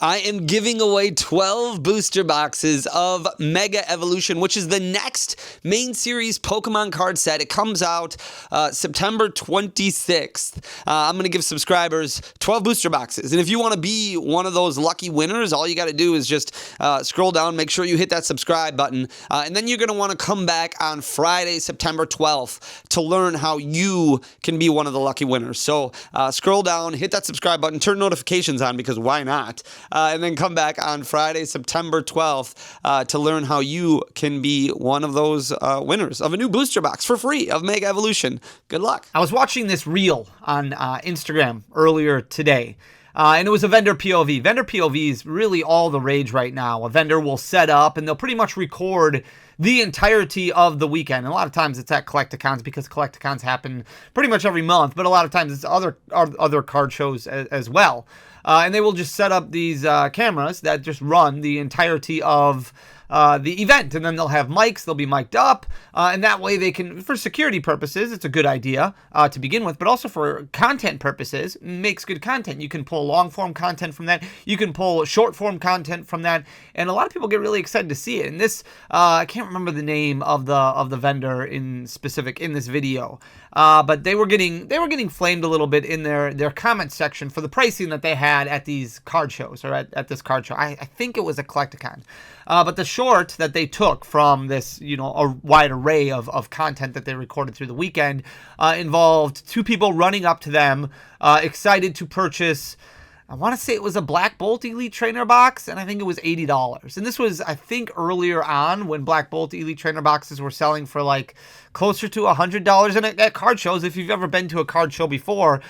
I am giving away 12 booster boxes of Mega Evolution, which is the next main series Pokemon card set. It comes out September 26th. I'm going to give subscribers 12 booster boxes. And if you want to be one of those lucky winners, all you got to do is just scroll down, make sure you hit that subscribe button. And then you're going to want to come back on Friday, September 12th to learn how you can be one of the lucky winners. So scroll down, hit that subscribe button, turn notifications on because why not? And then come back on Friday, September 12th to learn how you can be one of those winners of a new booster box for free of Mega Evolution. Good luck. I was watching this reel on Instagram earlier today. And it was a vendor POV. Vendor POV is really all the rage right now. A vendor will set up and they'll pretty much record the entirety of the weekend. And a lot of times it's at Collecticons because Collecticons happen pretty much every month. But a lot of times it's other card shows as well. And they will just set up these cameras that just run the entirety of the event, and then they'll have mics, they'll be mic'd up, and that way they can, for security purposes, it's a good idea to begin with, but also for content purposes, makes good content. You can pull long form content from that, you can pull short form content from that, and a lot of people get really excited to see it. And this, I can't remember the name of the vendor in specific in this video, but they were getting flamed a little bit in their comment section for the pricing that they had at these card shows, or at this card show. I think it was a Collecticon. But the short that they took from this, a wide array of content that they recorded through the weekend involved two people running up to them, excited to purchase, I want to say it was a Black Bolt Elite Trainer box, and I think it was $80. And this was, I think, earlier on when Black Bolt Elite Trainer boxes were selling for like closer to $100. And at card shows, if you've ever been to a card show before,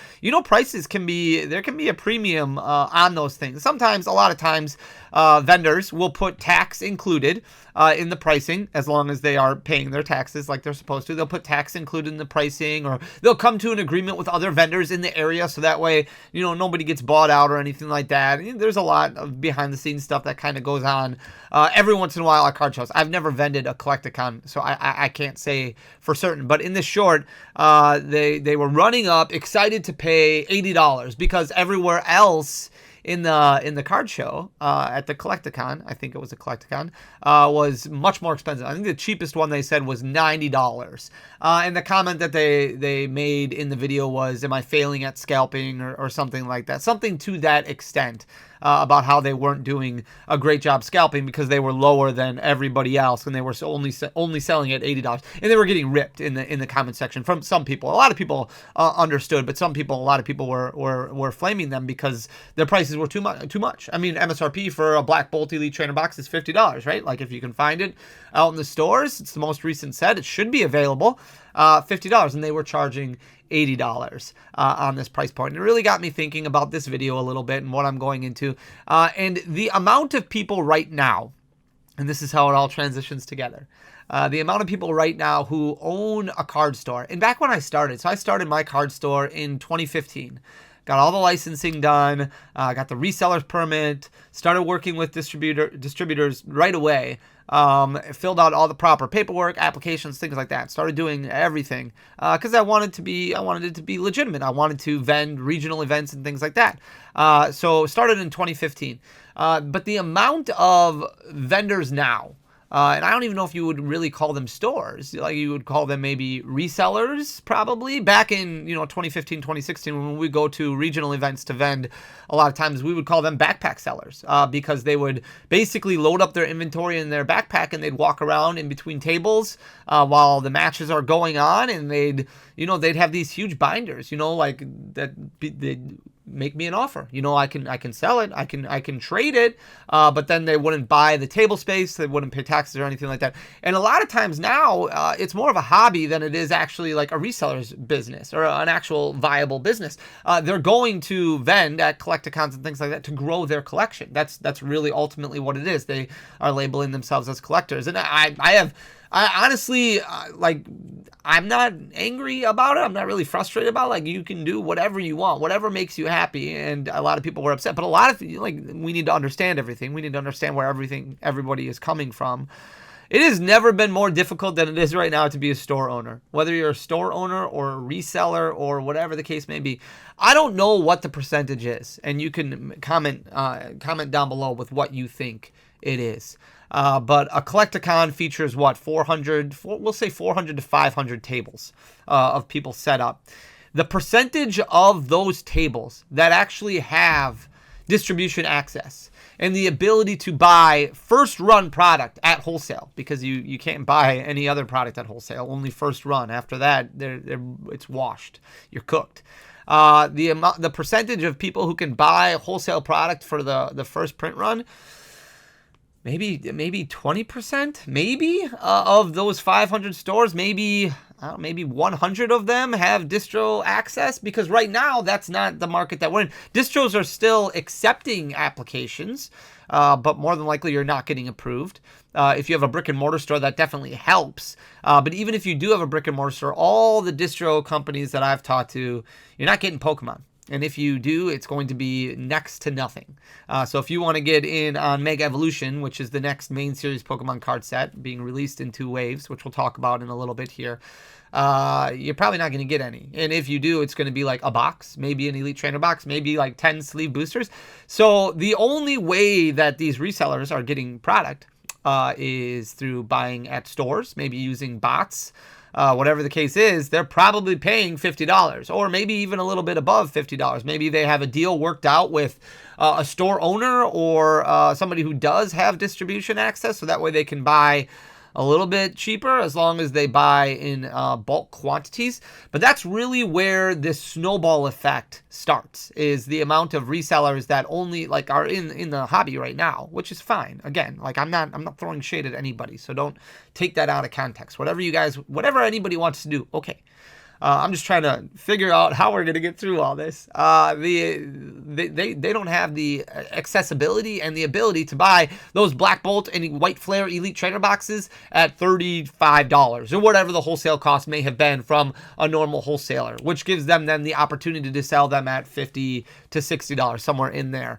prices there can be a premium on those things. Sometimes, a lot of times, vendors will put tax included in the pricing as long as they are paying their taxes like they're supposed to. They'll put tax included in the pricing, or they'll come to an agreement with other vendors in the area so that way, nobody gets bought out or anything like that. There's a lot of behind the scenes stuff that kind of goes on every once in a while at card shows. I've never vended a Collecticon, so I can't say for certain. But in this short, they were running up, excited to pay $80 because everywhere else in the card show at the Collecticon, I think it was a Collecticon, was much more expensive. I think the cheapest one they said was $90. And the comment that they made in the video was, "Am I failing at scalping?" or something like that, something to that extent. About how they weren't doing a great job scalping because they were lower than everybody else and they were only selling at $80, and they were getting ripped in the comment section from some people. A lot of people understood, but a lot of people were flaming them because their prices were too much. I mean, MSRP for a Black Bolt Elite Trainer box is $50, right? Like if you can find it out in the stores, it's the most recent set. It should be available. $50, and they were charging $80 on this price point. And it really got me thinking about this video a little bit and what I'm going into. And the amount of people right now, and this is how it all transitions together, the amount of people right now who own a card store. And back when I started my card store in 2015. Got all the licensing done, got the reseller's permit, started working with distributors right away, filled out all the proper paperwork, applications, things like that. Started doing everything because I wanted it to be legitimate. I wanted to vend regional events and things like that. So started in 2015. But the amount of vendors now, and I don't even know if you would really call them stores. Like you would call them maybe resellers, probably. Back in 2015, 2016, when we go to regional events to vend, a lot of times we would call them backpack sellers because they would basically load up their inventory in their backpack and they'd walk around in between tables while the matches are going on, and they'd have these huge binders, like that. They'd make me an offer. I can sell it. I can trade it. But then they wouldn't buy the table space. They wouldn't pay taxes or anything like that. And a lot of times now, it's more of a hobby than it is actually like a reseller's business or an actual viable business. They're going to vend at Collecticons and things like that to grow their collection. That's really ultimately what it is. They are labeling themselves as collectors. And I honestly, I'm not angry about it. I'm not really frustrated about it. Like, you can do whatever you want, whatever makes you happy. And a lot of people were upset, but a lot of, we need to understand everything. We need to understand where everybody is coming from. It has never been more difficult than it is right now to be a store owner. Whether you're a store owner or a reseller or whatever the case may be. I don't know what the percentage is, and you can comment down below with what you think it is. But a Collecticon features what, 400 to 500 tables of people set up. The percentage of those tables that actually have distribution access and the ability to buy first run product at wholesale, because you can't buy any other product at wholesale, only first run. After that, it's washed. You're cooked. The percentage of people who can buy wholesale product for the first print run, maybe 20%, of those 500 stores, maybe 100 of them have distro access, because right now that's not the market that we're in. Distros are still accepting applications, but more than likely you're not getting approved. If you have a brick and mortar store, that definitely helps. But even if you do have a brick and mortar store, all the distro companies that I've talked to, you're not getting Pokemon. And if you do, it's going to be next to nothing. So if you want to get in on Mega Evolution, which is the next main series Pokemon card set being released in 2 waves, which we'll talk about in a little bit here, you're probably not going to get any. And if you do, it's going to be like a box, maybe an Elite Trainer box, maybe like 10 sleeve boosters. So the only way that these resellers are getting product is through buying at stores, maybe using bots. Whatever the case is, they're probably paying $50 or maybe even a little bit above $50. Maybe they have a deal worked out with a store owner or somebody who does have distribution access, so that way they can buy a little bit cheaper as long as they buy in bulk quantities. But that's really where this snowball effect starts, is the amount of resellers that only like are in the hobby right now, which is fine. Again, like I'm not throwing shade at anybody, so don't take that out of context. Whatever anybody wants to do, okay. I'm just trying to figure out how we're going to get through all this. They don't have the accessibility and the ability to buy those Black Bolt and White Flare Elite Trainer boxes at $35 or whatever the wholesale cost may have been from a normal wholesaler, which gives them then the opportunity to sell them at $50 to $60, somewhere in there.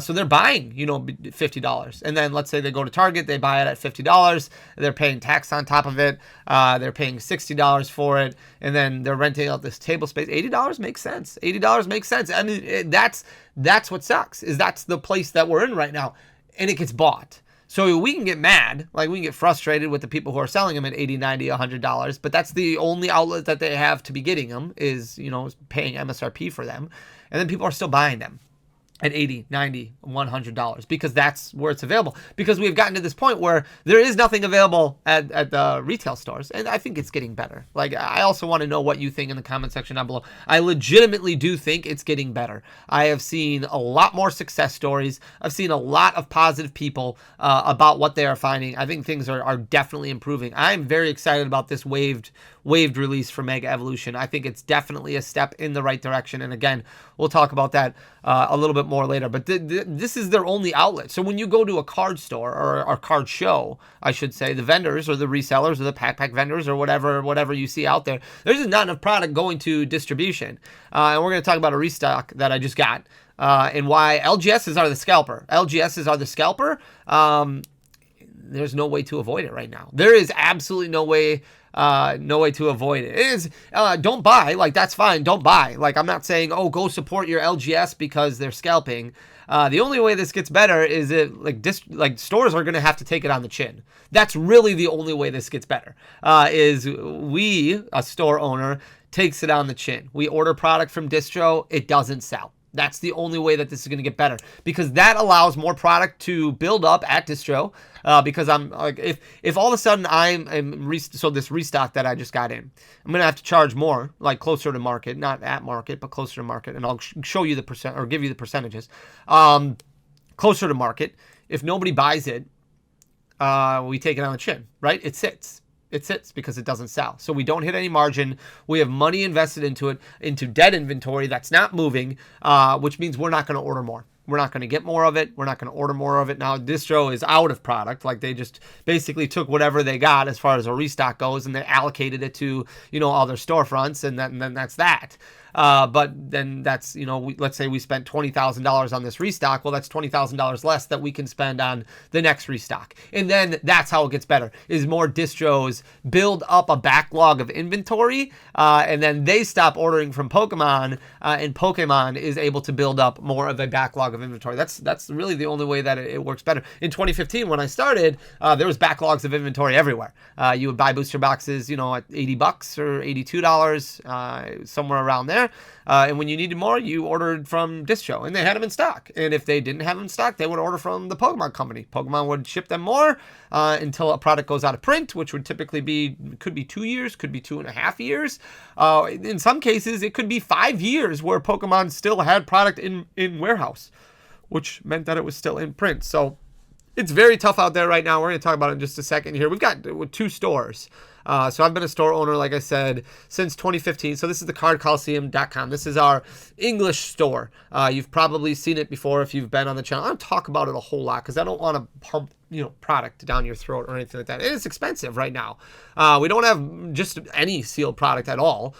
So they're buying, $50. And then let's say they go to Target, they buy it at $50. They're paying tax on top of it. They're paying $60 for it. And then they're renting out this table space. $80 makes sense. $80 makes sense. I mean, that's what sucks, is that's the place that we're in right now. And it gets bought. So we can get mad, like we can get frustrated with the people who are selling them at $80, $90, $100, but that's the only outlet that they have to be getting them, is, paying MSRP for them. And then people are still buying them at $80, $90, $100 because that's where it's available. Because we've gotten to this point where there is nothing available at the retail stores, and I think it's getting better. Like, I also want to know what you think in the comment section down below. I legitimately do think it's getting better. I have seen a lot more success stories. I've seen a lot of positive people about what they are finding. I think things are definitely improving. I'm very excited about this waived release for Mega Evolution. I think it's definitely a step in the right direction. And again, we'll talk about that a little bit more later. But this is their only outlet. So when you go to a card store or a card show, I should say, the vendors or the resellers or the pack vendors or whatever you see out there, there's just not enough product going to distribution. And we're going to talk about a restock that I just got and why LGSs are the scalper. LGSs are the scalper. There's no way to avoid it right now. There is absolutely no way to avoid it. It is, don't buy, like, that's fine, don't buy. Like, I'm not saying, oh, go support your LGS because they're scalping. The only way this gets better is stores are going to have to take it on the chin. That's really the only way this gets better, is we, a store owner, takes it on the chin. We order product from distro, it doesn't sell. That's the only way that this is going to get better, because that allows more product to build up at distro. Because I'm like, if all of a sudden so this restock that I just got in, I'm going to have to charge more, like closer to market, not at market, but closer to market. And I'll show you the percent, or give you the percentages. Closer to market. If nobody buys it, we take it on the chin, right? It sits because it doesn't sell. So we don't hit any margin. We have money invested into it, into dead inventory that's not moving, which means we're not going to order more. We're not going to get more of it. We're not going to order more of it. Now, distro is out of product. Like, they just basically took whatever they got as far as a restock goes, and they allocated it to, all their storefronts, and then that's that. But then that's, let's say we spent $20,000 on this restock. Well, that's $20,000 less that we can spend on the next restock. And then that's how it gets better, is more distros build up a backlog of inventory, and then they stop ordering from Pokemon, and Pokemon is able to build up more of a backlog of inventory. That's really the only way that it works better. In 2015, when I started, there was backlogs of inventory everywhere. You would buy booster boxes, at $80 or $82, somewhere around there. And when you needed more, you ordered from distro, and they had them in stock. And if they didn't have them in stock, they would order from the Pokemon company. Pokemon would ship them more until a product goes out of print, which would typically could be 2 years, could be 2.5 years. In some cases, it could be 5 years where Pokemon still had product in warehouse, which meant that it was still in print. So it's very tough out there right now. We're going to talk about it in just a second here. We've got 2 stores. So I've been a store owner, like I said, since 2015. So this is the cardcoliseum.com. This is our English store. You've probably seen it before if you've been on the channel. I don't talk about it a whole lot because I don't want to pump product down your throat or anything like that. It is expensive right now. We don't have just any sealed product at all.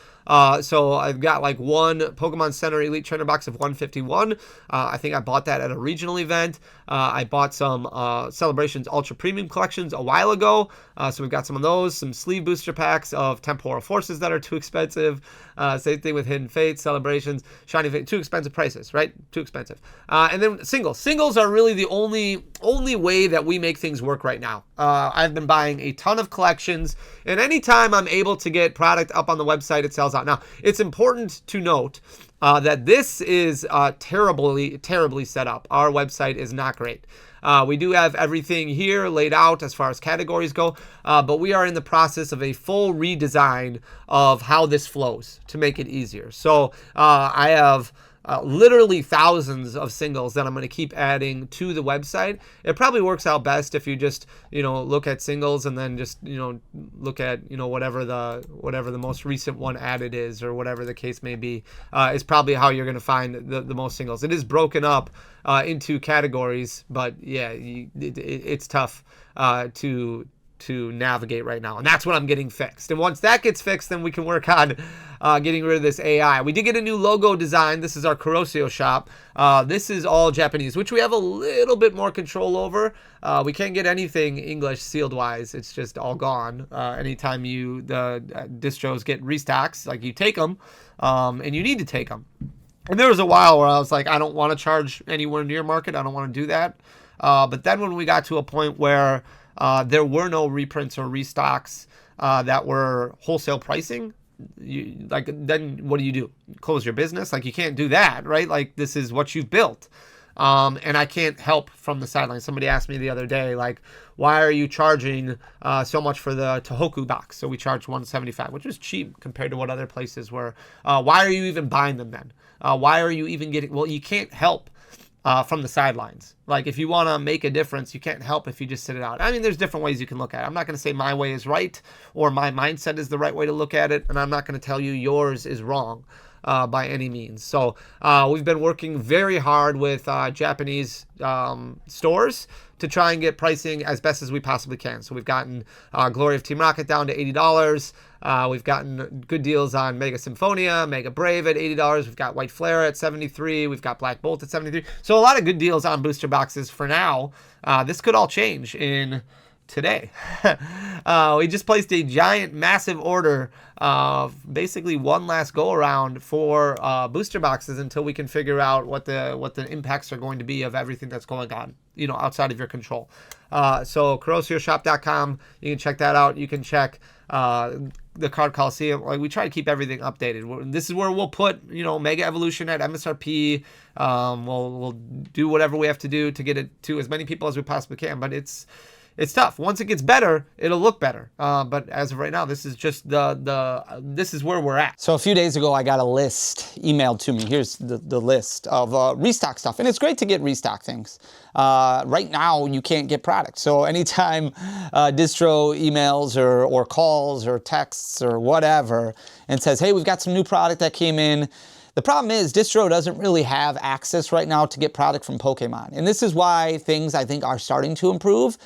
So I've got like one Pokemon Center Elite Trainer box of 151. I think I bought that at a regional event. I bought some Celebrations Ultra Premium collections a while ago. So we've got some of those, some sleeve booster packs of Temporal Forces that are too expensive. Same thing with Hidden Fates, Celebrations, Shiny Fate, too expensive prices, right? Too expensive. And then singles. Singles are really the only way that we make things work right now. I've been buying a ton of collections, and anytime I'm able to get product up on the website, it sells out. Now, it's important to note that this is terribly set up. Our website is not great. We do have everything here laid out as far as categories go, but we are in the process of a full redesign of how this flows to make it easier. So I have literally thousands of singles that I'm going to keep adding to the website. It probably works out best if you just, look at singles and then just, look at, whatever the most recent one added is, or whatever the case may be, is probably how you're going to find the most singles. It is broken up into categories, but yeah, it's tough to navigate right now, and that's what I'm getting fixed. And once that gets fixed, then we can work on getting rid of this AI. We did get a new logo design. This is our Kurosio shop. This is all Japanese, which we have a little bit more control over. We can't get anything English sealed wise. It's just all gone. Anytime the distros get restocks, like you take them, and you need to take them. And there was a while where I was like, I don't want to charge anywhere near market. I don't want to do that. But then when we got to a point where there were no reprints or restocks that were wholesale pricing, then what do? Close your business? Like, you can't do that, right? Like, this is what you've built. And I can't help from the sidelines. Somebody asked me the other day, like, why are you charging so much for the Tohoku box? So we charged $175, which was cheap compared to what other places were. Why are you even buying them then? Why are you even getting? Well, you can't help from the sidelines. Like, if you want to make a difference, you can't help if you just sit it out. I mean, there's different ways you can look at it. I'm not going to say my way is right or my mindset is the right way to look at it, and I'm not going to tell you yours is wrong by any means. So we've been working very hard with Japanese stores to try and get pricing as best as we possibly can. So we've gotten Glory of Team Rocket down to $80. We've gotten good deals on Mega Symphonia, Mega Brave at $80. We've got White Flare at $73. We've got Black Bolt at $73. So a lot of good deals on booster boxes for now. This could all change in today. We just placed a giant, massive order basically one last go around for booster boxes until we can figure out what the impacts are going to be of everything that's going on, outside of your control. So KurosiyoShop.com, you can check that out. You can check the Card Coliseum. Like, we try to keep everything updated. This is where we'll put, Mega Evolution at MSRP. We'll do whatever we have to do to get it to as many people as we possibly can, but it's tough. Once it gets better, it'll look better. But as of right now, this is just this is where we're at. So a few days ago, I got a list emailed to me. Here's the list of restock stuff. And it's great to get restock things. Right now, you can't get product. So anytime distro emails or calls or texts or whatever and says, hey, we've got some new product that came in, The problem is distro doesn't really have access right now to get product from Pokemon. And this is why things I think are starting to improve,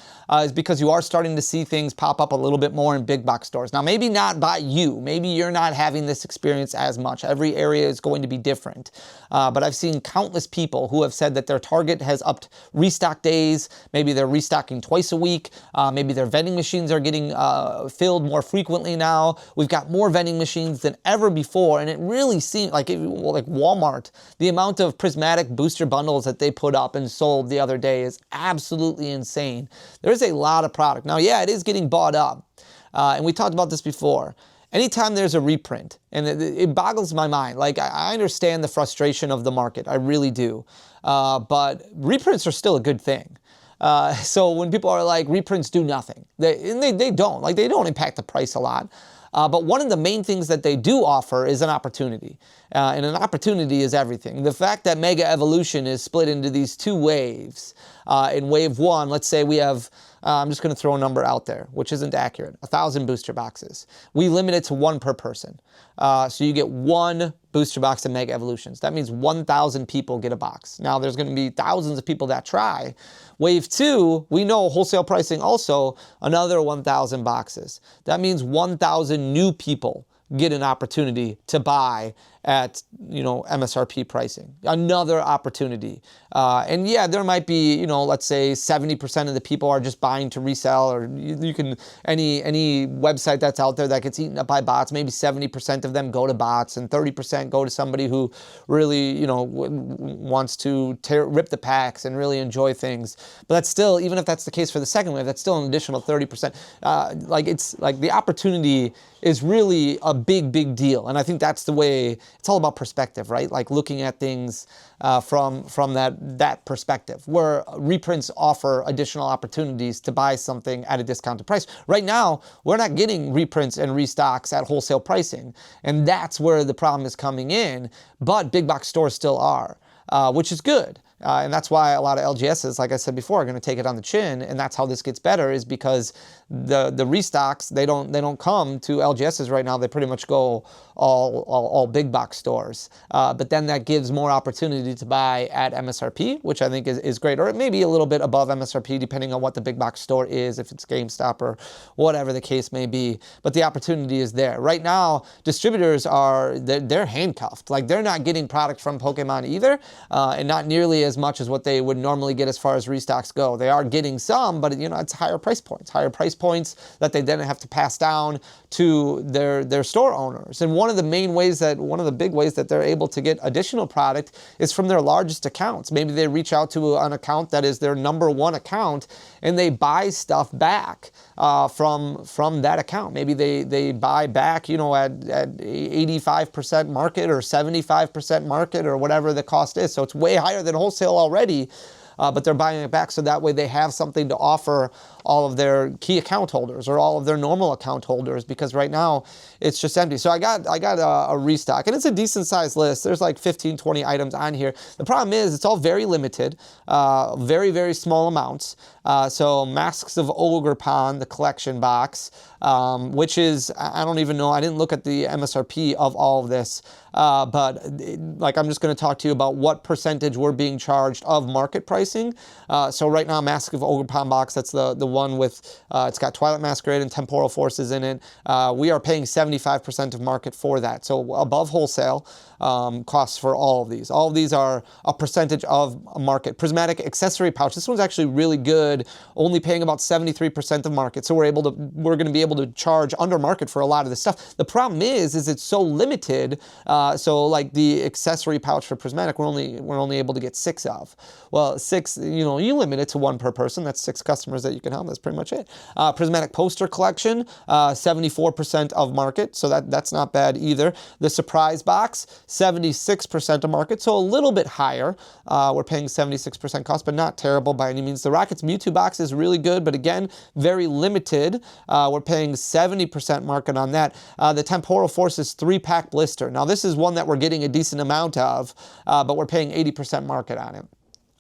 is because you are starting to see things pop up a little bit more in big box stores. Now, maybe not by you. Maybe you're not having this experience as much. Every area is going to be different. But I've seen countless people who have said that their Target has upped restock days. Maybe they're restocking twice a week. Maybe their vending machines are getting filled more frequently now. We've got more vending machines than ever before. And it really seems like Walmart, the amount of prismatic booster bundles that they put up and sold the other day is absolutely insane. There's a lot of product. Now, yeah, it is getting bought up. And we talked about this before. Anytime there's a reprint, and it boggles my mind. Like, I understand the frustration of the market. I really do. But reprints are still a good thing. So when people are like, reprints do nothing, they don't. Like, they don't impact the price a lot. But one of the main things that they do offer is an opportunity. And an opportunity is everything. The fact that Mega Evolution is split into these two waves. In wave one, let's say we have, I'm just going to throw a number out there, which isn't accurate, 1,000 booster boxes. We limit it to one per person. So you get one booster box of Mega Evolutions. That means 1,000 people get a box. Now, there's going to be thousands of people that try. Wave two, we know wholesale pricing also, another 1,000 boxes. That means 1,000 new people get an opportunity to buy at, MSRP pricing. Another opportunity. And yeah, there might be, let's say 70% of the people are just buying to resell, or you can, any website that's out there that gets eaten up by bots, maybe 70% of them go to bots and 30% go to somebody who really, wants to rip the packs and really enjoy things. But that's still, even if that's the case for the second wave, that's still an additional 30%. It's like the opportunity is really a big deal. And I think that's the way, it's all about perspective, right? Like looking at things from that perspective, where reprints offer additional opportunities to buy something at a discounted price. Right now, we're not getting reprints and restocks at wholesale pricing. And that's where the problem is coming in. But big box stores still are, which is good. And that's why a lot of LGSs, like I said before, are going to take it on the chin, and that's how this gets better, is because the restocks, they don't come to LGSs right now. They pretty much go all big box stores. But then that gives more opportunity to buy at MSRP, which I think is great, or maybe a little bit above MSRP, depending on what the big box store is, if it's GameStop or whatever the case may be. But the opportunity is there. Right now, distributors they're handcuffed. Like, they're not getting product from Pokemon either, and not nearly as much as what they would normally get as far as restocks go. They are getting some, but it's higher price points that they then have to pass down to their store owners. And one of the big ways that they're able to get additional product is from their largest accounts. Maybe they reach out to an account that is their number one account, and they buy stuff back from that account. Maybe they buy back, at 85% market or 75% market or whatever the cost is. So it's way higher than wholesale already, but they're buying it back, so that way they have something to offer all of their key account holders or all of their normal account holders, because right now it's just empty. So I got a restock, and it's a decent sized list. There's like 15, 20 items on here. The problem is it's all very limited, very small amounts. So Masks of Ogerpon, the collection box, which is, I don't even know, I didn't look at the MSRP of all of this, but I'm just going to talk to you about what percentage we're being charged of market pricing. So right now, Mask of Ogerpon box, that's the one with, it's got Twilight Masquerade and Temporal Forces in it. We are paying 75% of market for that. So above wholesale costs for all of these. All of these are a percentage of market. Prismatic Accessory Pouch, this one's actually really good, only paying about 73% of market. So we're going to be able to charge under market for a lot of this stuff. The problem is it's so limited. So like the accessory pouch for Prismatic, we're only able to get 6 of. Well, 6, you limit it to 1 per person. That's 6 customers that you can help. That's pretty much it. Prismatic Poster Collection, 74% of market. So that's not bad either. The Surprise Box, 76% of market. So a little bit higher. We're paying 76% cost, but not terrible by any means. The Rockets Mewtwo box is really good, but again, very limited. We're paying 70% market on that. The Temporal Forces 3-pack blister. Now, this is one that we're getting a decent amount of, but we're paying 80% market on it.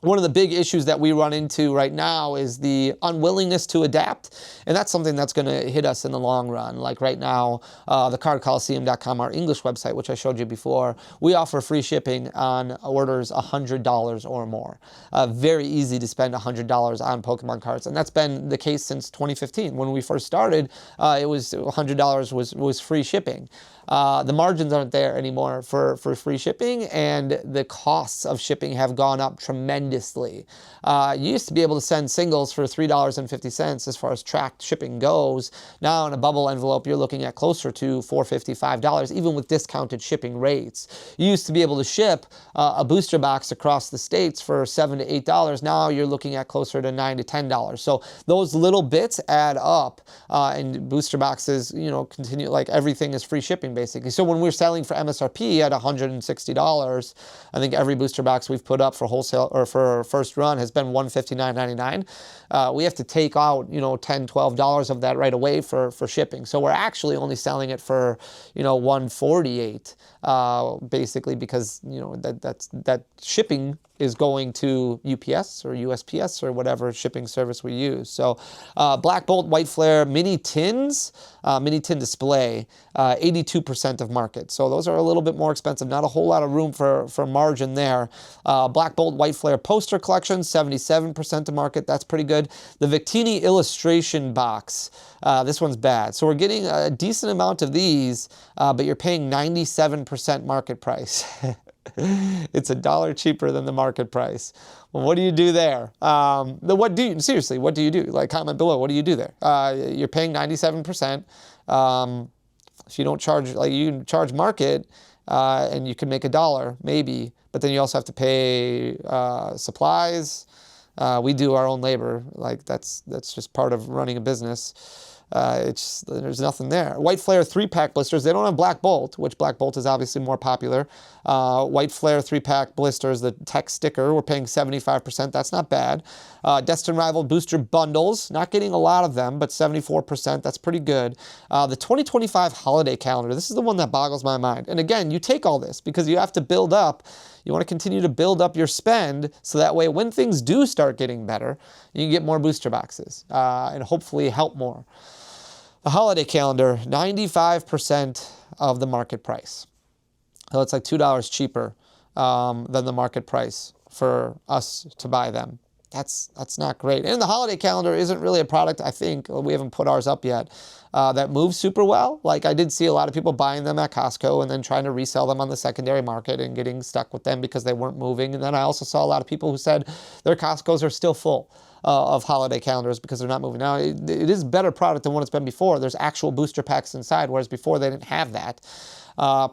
one of the big issues that we run into right now is the unwillingness to adapt, and that's something that's going to hit us in the long run. Like right now, the cardcoliseum.com, our English website, which I showed you before, we offer free shipping on orders $100 or more. Very easy to spend $100 on Pokemon cards, and that's been the case since 2015. When we first started, it was $100 was free shipping. The margins aren't there anymore for free shipping, and the costs of shipping have gone up tremendously. You used to be able to send singles for $3.50 as far as tracked shipping goes. Now in a bubble envelope, you're looking at closer to $4.50, $5, even with discounted shipping rates. You used to be able to ship a booster box across the states for $7 to $8. Now you're looking at closer to $9 to $10. So those little bits add up, and booster boxes, you know, continue, like everything is free shipping basically. So when we're selling for MSRP at $160, I think every booster box we've put up for wholesale or for first run has been $159.99. We have to take out, you know, $10, $12 of that right away for shipping. So we're actually only selling it for, you know, $148, basically, because, you know, that shipping is going to UPS or USPS or whatever shipping service we use. So Black Bolt, White Flare, mini tins, mini tin display, 82% of market. So those are a little bit more expensive. Not a whole lot of room for margin there. Black Bolt, White Flare poster collection, 77% of market. That's pretty good. The Victini illustration box, this one's bad. So we're getting a decent amount of these, but you're paying 97% market price. It's $1 cheaper than the market price. Well, what do you do there? Seriously, what do you do? Like, comment below. What do you do there? You're paying 97%. If you don't charge, like, you can charge market, and you can make $1 maybe, but then you also have to pay supplies. We do our own labor. Like, that's just part of running a business. There's nothing there. White Flare 3-pack blisters. They don't have Black Bolt, which Black Bolt is obviously more popular. White Flare 3-pack blisters, the tech sticker, we're paying 75%. That's not bad. Destined Rival booster bundles, not getting a lot of them, but 74%. That's pretty good. The 2025 holiday calendar. This is the one that boggles my mind. And again, you take all this because you have to build up. You want to continue to build up your spend so that way when things do start getting better, you can get more booster boxes and hopefully help more. The holiday calendar, 95% of the market price. So it's like $2 cheaper than the market price for us to buy them. That's not great. And the holiday calendar isn't really a product, I think, we haven't put ours up yet, that moves super well. Like, I did see a lot of people buying them at Costco and then trying to resell them on the secondary market and getting stuck with them because they weren't moving. And then I also saw a lot of people who said their Costcos are still full of holiday calendars because they're not moving. Now, it is a better product than what it's been before. There's actual booster packs inside, whereas before they didn't have that.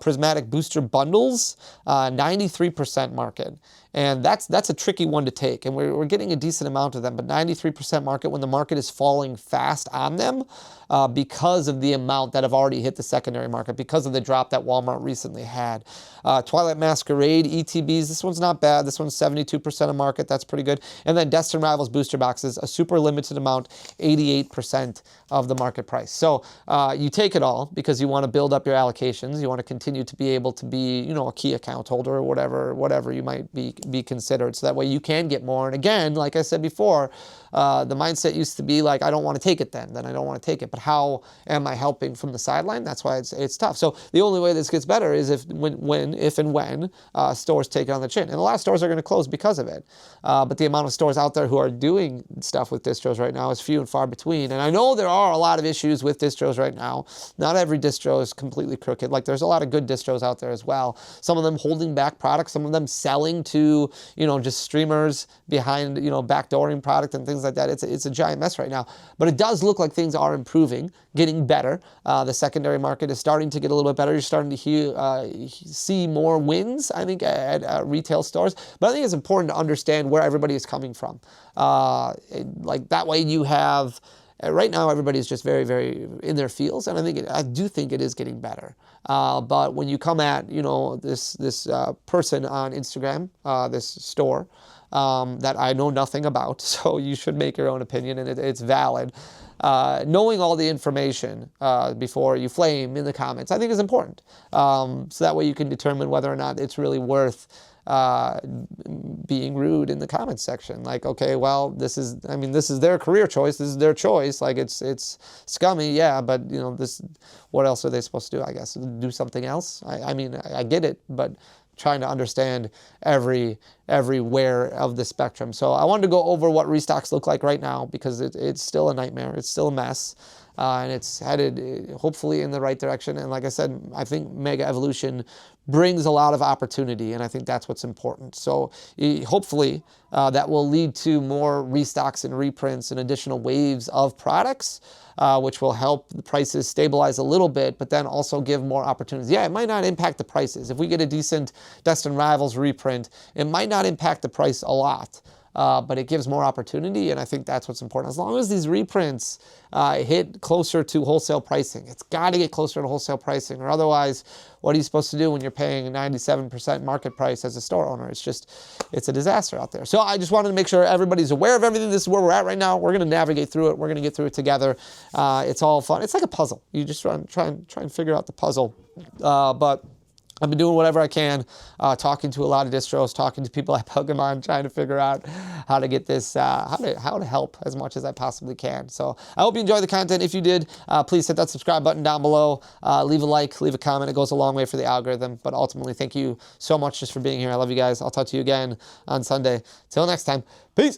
Prismatic booster bundles, 93% market. And that's a tricky one to take. And we're getting a decent amount of them, but 93% market when the market is falling fast on them because of the amount that have already hit the secondary market, because of the drop that Walmart recently had. Twilight Masquerade, ETBs, this one's not bad. This one's 72% of market. That's pretty good. And then Destined Rivals booster boxes, a super limited amount, 88% of the market price. So you take it all because you want to build up your allocations. You want to continue to be able to be, you know, a key account holder or whatever you might be considered. So that way you can get more. And again, like I said before, the mindset used to be like, I don't want to take it then I don't want to take it. But how am I helping from the sideline? That's why it's tough. So the only way this gets better is if and when stores take it on the chin. And a lot of stores are going to close because of it. But the amount of stores out there who are doing stuff with distros right now is few and far between. And I know there are a lot of issues with distros right now. Not every distro is completely crooked. Like, there's a lot of good distros out there as well. Some of them holding back products, some of them selling to, you know, just streamers behind, you know, backdooring product and things like that. It's a giant mess right now. But it does look like things are improving, getting better. The secondary market is starting to get a little bit better. You're starting to see more wins, I think, at retail stores. But I think it's important to understand where everybody is coming from. Like, that way you have... Right now, everybody's just very, very in their fields, and I do think it is getting better. But when you come at, you know, this person on Instagram, this store that I know nothing about, so you should make your own opinion, and it's valid. Knowing all the information before you flame in the comments, I think is important. So that way you can determine whether or not it's really worth being rude in the comments section. Like, okay, well, this is their career choice. This is their choice. Like, it's scummy, yeah, but what else are they supposed to do? I guess do something else. I get it, but trying to understand everywhere of the spectrum. So I wanted to go over what restocks look like right now, because it's still a nightmare. It's still a mess. And it's headed hopefully in the right direction. And like I said, I think Mega Evolution brings a lot of opportunity, and I think that's what's important. So hopefully that will lead to more restocks and reprints and additional waves of products, which will help the prices stabilize a little bit, but then also give more opportunities. Yeah, it might not impact the prices. If we get a decent Destined Rivals reprint, it might not impact the price a lot. But it gives more opportunity, and I think that's what's important. As long as these reprints hit closer to wholesale pricing, it's got to get closer to wholesale pricing, or otherwise, what are you supposed to do when you're paying 97% market price as a store owner? It's a disaster out there. So I just wanted to make sure everybody's aware of everything. This is where we're at right now. We're going to navigate through it. We're going to get through it together. It's all fun. It's like a puzzle. You just try and figure out the puzzle. But I've been doing whatever I can, talking to a lot of distros, talking to people at Pokemon, trying to figure out how to get this, how to help as much as I possibly can. So I hope you enjoyed the content. If you did, please hit that subscribe button down below. Leave a like, leave a comment. It goes a long way for the algorithm. But ultimately, thank you so much just for being here. I love you guys. I'll talk to you again on Sunday. Till next time, peace.